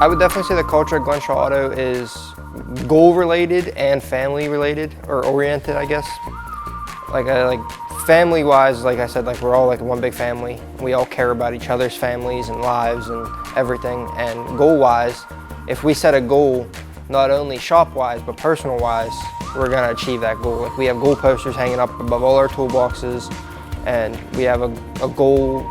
I would definitely say the culture at Glenshaw Auto is goal related and family related, or oriented, I guess. Like family wise, like I said, like we're all like one big family. We all care about each other's families and lives and everything. And goal wise, if we set a goal, not only shop wise, but personal wise, we're gonna achieve that goal. Like we have goal posters hanging up above all our toolboxes, and we have a goal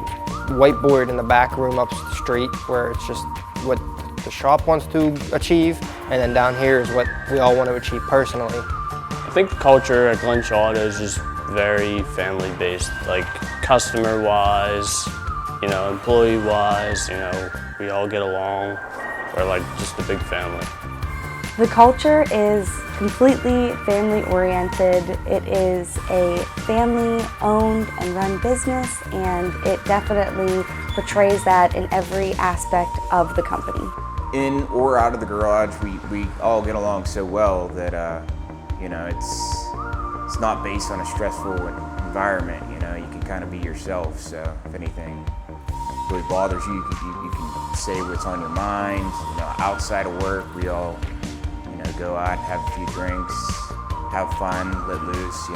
whiteboard in the back room up the street where it's just what the shop wants to achieve, and then down here is what we all want to achieve personally. I think the culture at Glenshaw Auto is just very family based, like customer wise, employee wise, we all get along. We're like just a big family. The culture is completely family oriented. It is a family owned and run business, and it definitely portrays that in every aspect of the company. In or out of the garage, we all get along so well that it's not based on a stressful environment. You can kind of be yourself. So if anything really bothers you, you can say what's on your mind. Outside of work, we all go out, have a few drinks, have fun, let loose.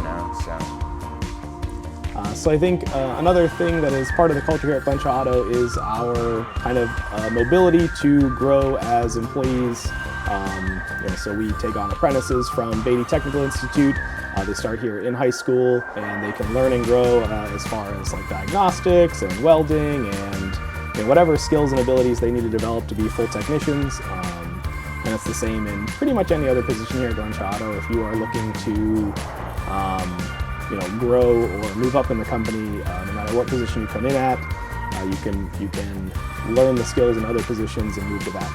So I think another thing that is part of the culture here at Glenshaw Auto is our kind of mobility to grow as employees. So we take on apprentices from Beatty Technical Institute. They start here in high school, and they can learn and grow as far as like diagnostics and welding and whatever skills and abilities they need to develop to be full technicians. And it's the same in pretty much any other position here at Glenshaw Auto. If you are looking to grow or move up in the company, no matter what position you come in at, you can learn the skills in other positions and move to that.